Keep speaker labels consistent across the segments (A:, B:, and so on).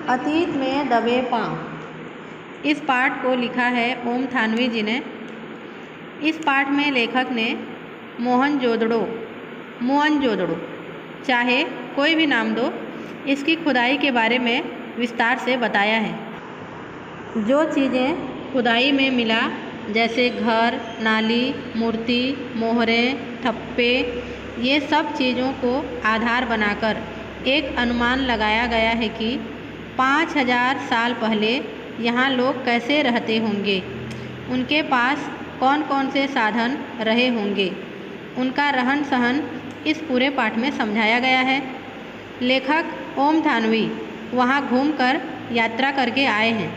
A: अतीत में दबे पांव। इस पाठ को लिखा है ओम थानवी जी ने। इस पाठ में लेखक ने मोहनजोदड़ो चाहे कोई भी नाम दो, इसकी खुदाई के बारे में विस्तार से बताया है। जो चीज़ें खुदाई में मिला, जैसे घर, नाली, मूर्ति, मोहरे, ठप्पे, ये सब चीज़ों को आधार बनाकर एक अनुमान लगाया गया है कि 5000 साल पहले यहाँ लोग कैसे रहते होंगे, उनके पास कौन कौन से साधन रहे होंगे। उनका रहन सहन इस पूरे पाठ में समझाया गया है। लेखक ओम थानवी वहाँ घूमकर यात्रा करके आए हैं,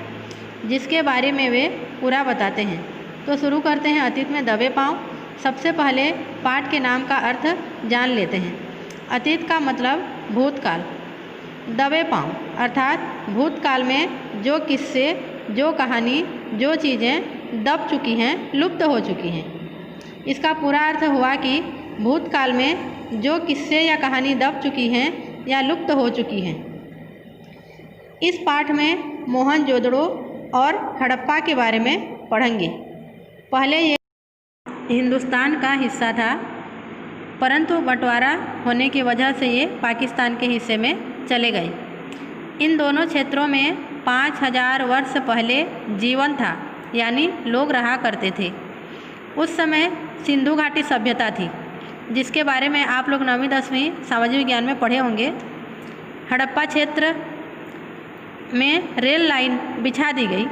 A: जिसके बारे में वे पूरा बताते हैं। तो शुरू करते हैं अतीत में दबे पांव। सबसे पहले पाठ के नाम का अर्थ जान लेते हैं। अतीत का मतलब भूतकाल। दबे पांव अर्थात भूतकाल में जो किस्से, जो कहानी, जो चीज़ें दब चुकी हैं, लुप्त हो चुकी हैं। इसका पूरा अर्थ हुआ कि भूतकाल में जो किस्से या कहानी दब चुकी हैं या लुप्त हो चुकी हैं। इस पाठ में मोहनजोदड़ो और हड़प्पा के बारे में पढ़ेंगे। पहले ये हिंदुस्तान का हिस्सा था, परंतु बंटवारा होने की वजह से ये पाकिस्तान के हिस्से में चले गए। इन दोनों क्षेत्रों में 5000 वर्ष पहले जीवन था, यानी लोग रहा करते थे। उस समय सिंधु घाटी सभ्यता थी, जिसके बारे में आप लोग 9वीं 10वीं सामाजिक विज्ञान में पढ़े होंगे। हड़प्पा क्षेत्र में रेल लाइन बिछा दी गई,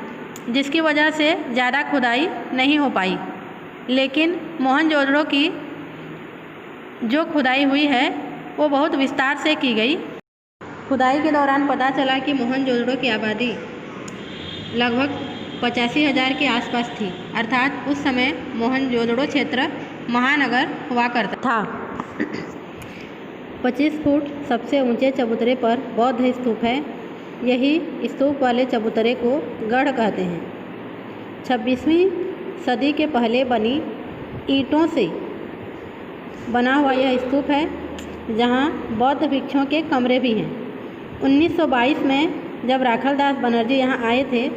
A: जिसकी वजह से ज़्यादा खुदाई नहीं हो पाई। लेकिन मोहनजोदड़ो की जो खुदाई हुई है वो बहुत विस्तार से की गई। खुदाई के दौरान पता चला कि मोहनजोदड़ो की आबादी लगभग 85,000 के आसपास थी, अर्थात उस समय मोहनजोदड़ो क्षेत्र महानगर हुआ करता था। 25 फुट सबसे ऊंचे चबूतरे पर बौद्ध स्तूप है। यही स्तूप वाले चबूतरे को गढ़ कहते हैं। 26वीं सदी के पहले बनी ईंटों से बना हुआ यह स्तूप है, जहाँ बौद्ध भिक्षुओं के कमरे भी हैं। 1922 में जब राखलदास बनर्जी यहाँ आए थे,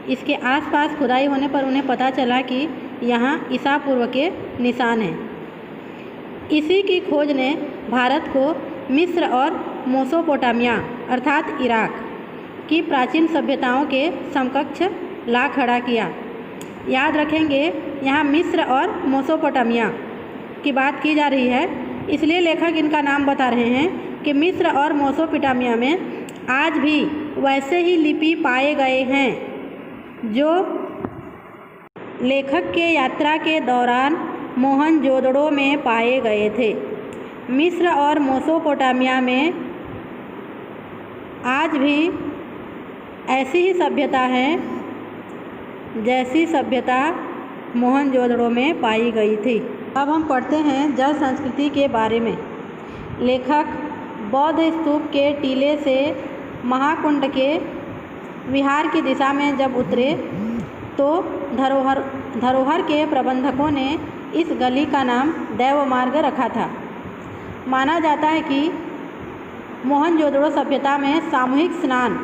A: इसके आसपास खुदाई होने पर उन्हें पता चला कि यहाँ ईसा पूर्व के निशान हैं। इसी की खोज ने भारत को मिस्र और मेसोपोटामिया अर्थात इराक की प्राचीन सभ्यताओं के समकक्ष ला खड़ा किया। याद रखेंगे, यहाँ मिस्र और मेसोपोटामिया की बात की जा रही है, इसलिए लेखक इनका नाम बता रहे हैं कि मिस्र और मेसोपोटामिया में आज भी वैसे ही लिपि पाए गए हैं जो लेखक के यात्रा के दौरान मोहनजोदड़ो में पाए गए थे। मिस्र और मेसोपोटामिया में आज भी ऐसी ही सभ्यता है जैसी सभ्यता मोहनजोदड़ो में पाई गई थी। अब हम पढ़ते हैं जल संस्कृति के बारे में। लेखक बौद्ध स्तूप के टीले से महाकुंड के विहार की दिशा में जब उतरे तो धरोहर के प्रबंधकों ने इस गली का नाम दैव मार्ग रखा था। माना जाता है कि मोहनजोदड़ो सभ्यता में सामूहिक स्नान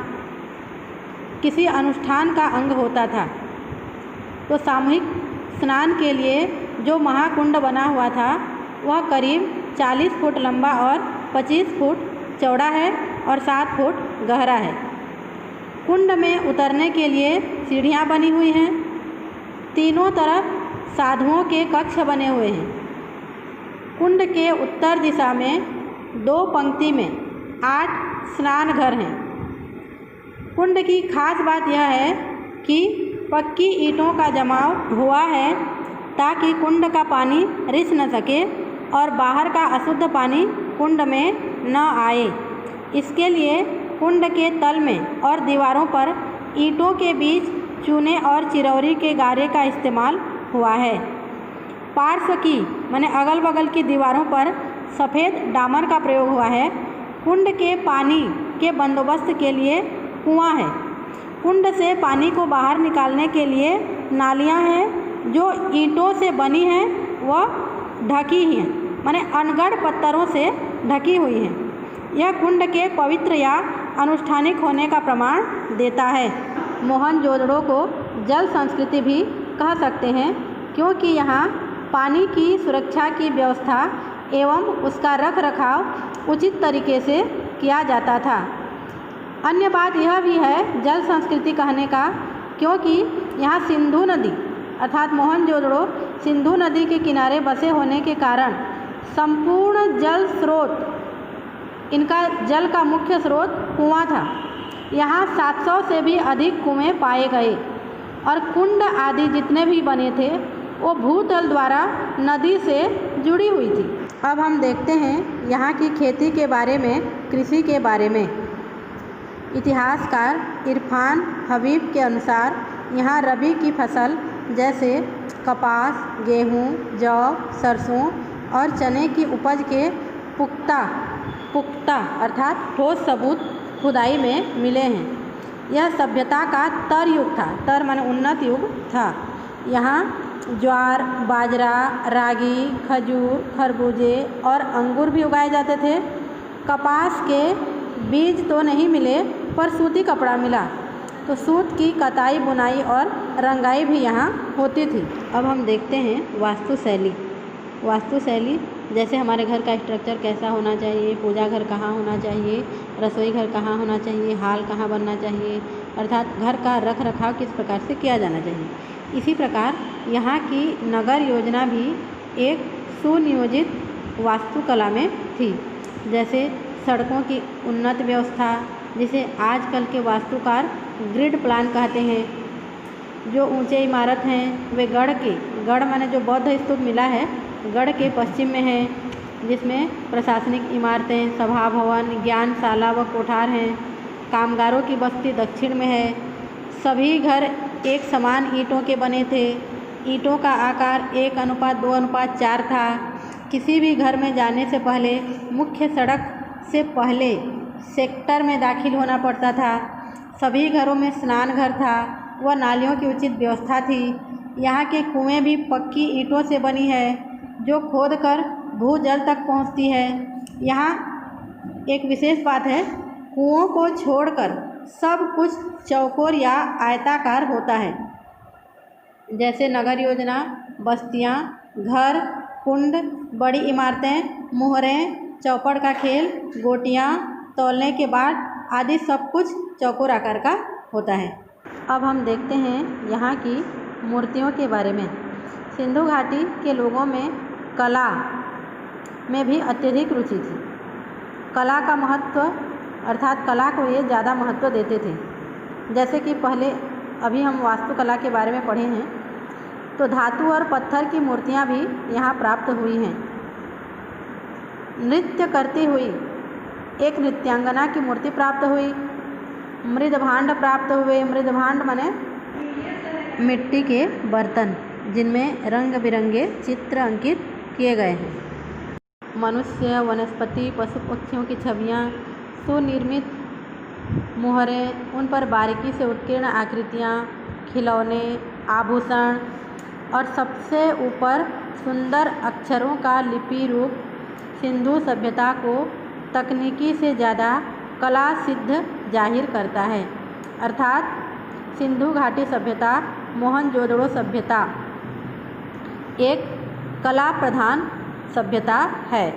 A: किसी अनुष्ठान का अंग होता था। तो सामूहिक स्नान के लिए जो महाकुंड बना हुआ था वह करीब 40 फुट लंबा और 25 फुट चौड़ा है और 7 फुट गहरा है। कुंड में उतरने के लिए सीढ़ियाँ बनी हुई हैं। तीनों तरफ साधुओं के कक्ष बने हुए हैं। कुंड के उत्तर दिशा में 2 पंक्ति में 8 स्नान घर हैं। कुंड की खास बात यह है कि पक्की ईंटों का जमाव हुआ है ताकि कुंड का पानी रिस न सके और बाहर का अशुद्ध पानी कुंड में न आए। इसके लिए कुंड के तल में और दीवारों पर ईंटों के बीच चूने और चिरौरी के गारे का इस्तेमाल हुआ है। पार्श्व की माने अगल बगल की दीवारों पर सफ़ेद डामर का प्रयोग हुआ है। कुंड के पानी के बंदोबस्त के लिए कुआं है। कुंड से पानी को बाहर निकालने के लिए नालियां हैं जो ईंटों से बनी हैं, वह ढकी हैं, माने अनगढ़ पत्थरों से ढकी हुई हैं। यह कुंड के पवित्र या अनुष्ठानिक होने का प्रमाण देता है। मोहनजोदड़ो को जल संस्कृति भी कह सकते हैं, क्योंकि यहाँ पानी की सुरक्षा की व्यवस्था एवं उसका रख रखाव उचित तरीके से किया जाता था। अन्य बात यह भी है जल संस्कृति कहने का, क्योंकि यहाँ सिंधु नदी अर्थात मोहनजोदड़ो सिंधु नदी के किनारे बसे होने के कारण संपूर्ण जल स्रोत, इनका जल का मुख्य स्रोत कुआं था। यहाँ 700 से भी अधिक कुएं पाए गए और कुंड आदि जितने भी बने थे वो भूतल द्वारा नदी से जुड़ी हुई थी। अब हम देखते हैं यहाँ की खेती के बारे में, कृषि के बारे में। इतिहासकार इरफान हबीब के अनुसार यहाँ रबी की फसल जैसे कपास, गेहूँ, जौ, सरसों और चने की उपज के पुख्ता अर्थात ठोस सबूत खुदाई में मिले हैं। यह सभ्यता का तर युग था, तर माने उन्नत युग था। यहाँ ज्वार, बाजरा, रागी, खजूर, खरबूजे और अंगूर भी उगाए जाते थे। कपास के बीज तो नहीं मिले पर सूती कपड़ा मिला, तो सूत की कताई, बुनाई और रंगाई भी यहाँ होती थी। अब हम देखते हैं वास्तुशैली। वास्तुशैली जैसे हमारे घर का स्ट्रक्चर कैसा होना चाहिए, पूजा घर कहाँ होना चाहिए, रसोई घर कहाँ होना चाहिए, हाल कहाँ बनना चाहिए, अर्थात घर का रख रखाव किस प्रकार से किया जाना चाहिए। इसी प्रकार यहाँ की नगर योजना भी एक सुनियोजित वास्तुकला में थी। जैसे सड़कों की उन्नत व्यवस्था, जिसे आजकल के वास्तुकार ग्रिड प्लान कहते हैं। जो ऊंचे इमारत हैं वे गढ़ माने जो बौद्ध स्तूप मिला है गढ़ के पश्चिम में है, जिसमें प्रशासनिक इमारतें, सभा भवन, ज्ञानशाला व कोठार हैं। कामगारों की बस्ती दक्षिण में है। सभी घर एक समान ईंटों के बने थे। ईंटों का आकार 1:2:4 था। किसी भी घर में जाने से पहले मुख्य सड़क से पहले सेक्टर में दाखिल होना पड़ता था। सभी घरों में स्नान घर था व नालियों की उचित व्यवस्था थी। यहाँ के कुएं भी पक्की ईंटों से बनी है जो खोदकर भूजल तक पहुँचती है। यहाँ एक विशेष बात है, कुओं को छोड़कर सब कुछ चौकोर या आयताकार होता है। जैसे नगर योजना, बस्तियाँ, घर, कुंड, बड़ी इमारतें, मोहरें, चौपड़ का खेल, गोटियाँ, तौलने के बाद आदि सब कुछ चौकोर आकार का होता है। अब हम देखते हैं यहाँ की मूर्तियों के बारे में। सिंधु घाटी के लोगों में कला में भी अत्यधिक रुचि थी। कला का महत्व अर्थात कला को ये ज़्यादा महत्व देते थे। जैसे कि पहले अभी हम वास्तुकला के बारे में पढ़े हैं, तो धातु और पत्थर की मूर्तियाँ भी यहाँ प्राप्त हुई हैं। नृत्य करती हुई एक नृत्यांगना की मूर्ति प्राप्त हुई। मृदभांड प्राप्त हुए। मृदभांड माने मिट्टी के बर्तन जिनमें रंग बिरंगे चित्र अंकित किए गए हैं। मनुष्य, वनस्पति, पशु पक्षियों की छवियाँ, सुनिर्मित मोहरें, उन पर बारीकी से उत्कीर्ण आकृतियाँ, खिलौने, आभूषण और सबसे ऊपर सुंदर अक्षरों का लिपि रूप सिंधु सभ्यता को तकनीकी से ज़्यादा कला सिद्ध जाहिर करता है। अर्थात सिंधु घाटी सभ्यता, मोहनजोदड़ो सभ्यता एक कला प्रधान सभ्यता है।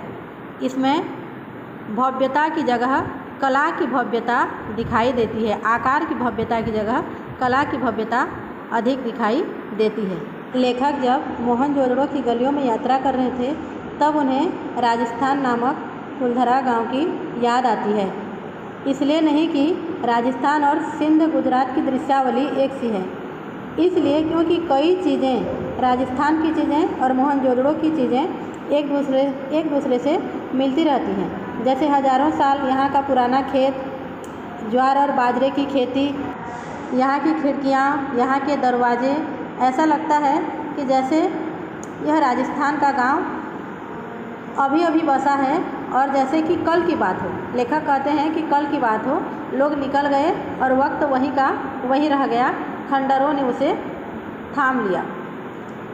A: इसमें भव्यता की जगह कला की भव्यता दिखाई देती है। आकार की भव्यता की जगह कला की भव्यता अधिक दिखाई देती है। लेखक जब मोहनजोदड़ो की गलियों में यात्रा कर रहे थे तब उन्हें राजस्थान नामक कुलधरा गांव की याद आती है। इसलिए नहीं कि राजस्थान और सिंध गुजरात की दृश्यावली एक सी है, इसलिए क्योंकि कई चीज़ें, राजस्थान की चीज़ें और मोहनजोदड़ो की चीज़ें एक दूसरे से मिलती रहती हैं। जैसे हजारों साल यहाँ का पुराना खेत, ज्वार और बाजरे की खेती, यहाँ की खिड़कियाँ, यहाँ के दरवाजे, ऐसा लगता है कि जैसे यह राजस्थान का गांव अभी अभी बसा है और जैसे कि कल की बात हो। लेखक कहते हैं कि कल की बात हो, लोग निकल गए और वक्त वही का वही रह गया, खंडरों ने उसे थाम लिया।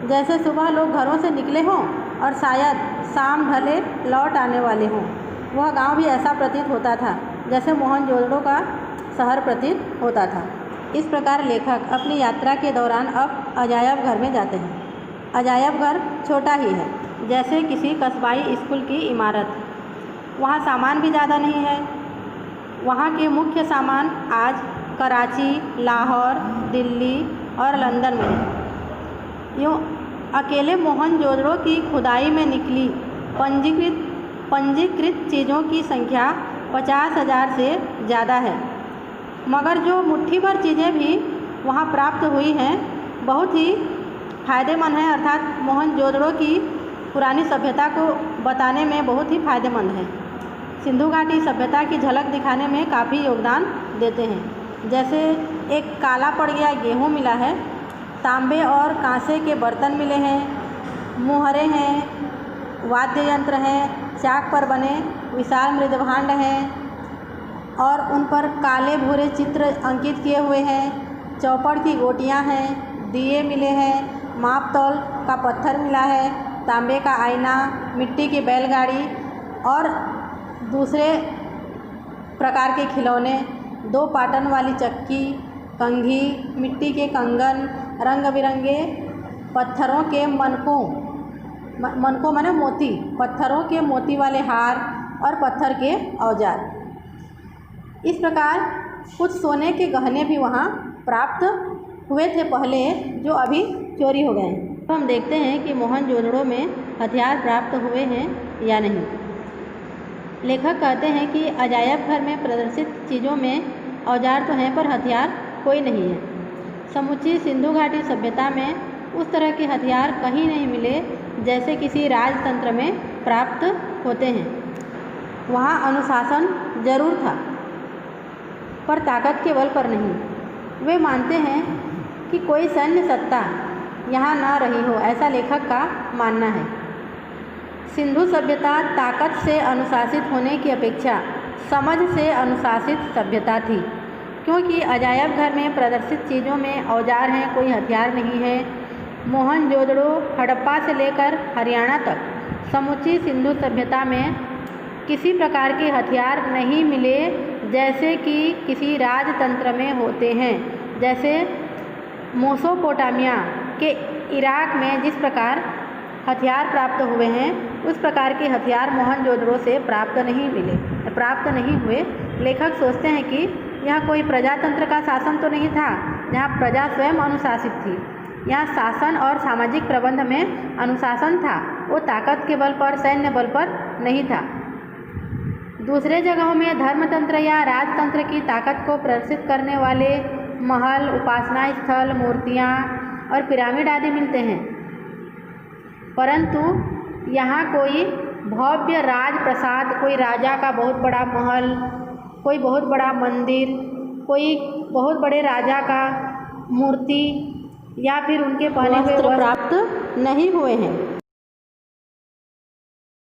A: जैसे सुबह लोग घरों से निकले हों और शायद शाम ढले लौट आने वाले हों, वह गांव भी ऐसा प्रतीत होता था। जैसे मोहनजोदड़ो का शहर प्रतीत होता था। इस प्रकार लेखक अपनी यात्रा के दौरान अब अजायब घर में जाते हैं। अजायब घर छोटा ही है, जैसे किसी कस्बाई स्कूल की इमारत। वहाँ सामान भी ज़्यादा नहीं है। वहाँ के मुख्य सामान आज कराची, लाहौर, दिल्ली और लंदन में है। यूँ अकेले मोहनजोदड़ो की खुदाई में निकली पंजीकृत चीज़ों की संख्या 50,000 से ज़्यादा है। मगर जो मुट्ठी भर चीज़ें भी वहाँ प्राप्त हुई हैं बहुत ही फ़ायदेमंद हैं, अर्थात मोहनजोदड़ो की पुरानी सभ्यता को बताने में बहुत ही फ़ायदेमंद है। सिंधु घाटी सभ्यता की झलक दिखाने में काफ़ी योगदान देते हैं। जैसे एक काला पड़ गया गेहूँ मिला है, तांबे और कांसे के बर्तन मिले हैं, मुहरे हैं, वाद्य यंत्र हैं, चाक पर बने विशाल मृदभांड हैं और उन पर काले भूरे चित्र अंकित किए हुए हैं, चौपड़ की गोटियां हैं, दिए मिले हैं, माप तौल का पत्थर मिला है, तांबे का आईना, मिट्टी की बैलगाड़ी और दूसरे प्रकार के खिलौने, 2 पाटन वाली चक्की, कंघी, मिट्टी के कंगन, रंग बिरंगे पत्थरों के मनकों माने मोती, पत्थरों के मोती वाले हार और पत्थर के औजार। इस प्रकार कुछ सोने के गहने भी वहाँ प्राप्त हुए थे पहले, जो अभी चोरी हो गए हैं। तो हम देखते हैं कि मोहनजोदड़ो में हथियार प्राप्त हुए हैं या नहीं। लेखक कहते हैं कि अजायब घर में प्रदर्शित चीज़ों में औजार तो हैं पर हथियार कोई नहीं है। समुची सिंधु घाटी सभ्यता में उस तरह के हथियार कहीं नहीं मिले जैसे किसी राजतंत्र में प्राप्त होते हैं। वहाँ अनुशासन जरूर था पर ताकत के बल पर नहीं। वे मानते हैं कि कोई सैन्य सत्ता यहाँ न रही हो, ऐसा लेखक का मानना है। सिंधु सभ्यता ताकत से अनुशासित होने की अपेक्षा समझ से अनुशासित सभ्यता थी, क्योंकि अजायब घर में प्रदर्शित चीज़ों में औजार हैं, कोई हथियार नहीं है। मोहनजोदड़ो हड़प्पा से लेकर हरियाणा तक समूची सिंधु सभ्यता में किसी प्रकार के हथियार नहीं मिले जैसे कि किसी राजतंत्र में होते हैं। जैसे मेसोपोटामिया के इराक में जिस प्रकार हथियार प्राप्त हुए हैं, उस प्रकार के हथियार मोहनजोदड़ो से प्राप्त नहीं हुए। लेखक सोचते हैं कि यह कोई प्रजातंत्र का शासन तो नहीं था जहाँ प्रजा स्वयं अनुशासित थी। यहाँ शासन और सामाजिक प्रबंध में अनुशासन था, वो ताकत के बल पर, सैन्य बल पर नहीं था। दूसरे जगहों में धर्मतंत्र या राजतंत्र की ताकत को प्रदर्शित करने वाले महल, उपासना स्थल, मूर्तियाँ और पिरामिड आदि मिलते हैं, परंतु यहाँ कोई भव्य राजप्रसाद, कोई राजा का बहुत बड़ा महल, कोई बहुत बड़ा मंदिर, कोई बहुत बड़े राजा का मूर्ति या फिर उनके पहने हुए वस्त्र प्राप्त नहीं हुए हैं।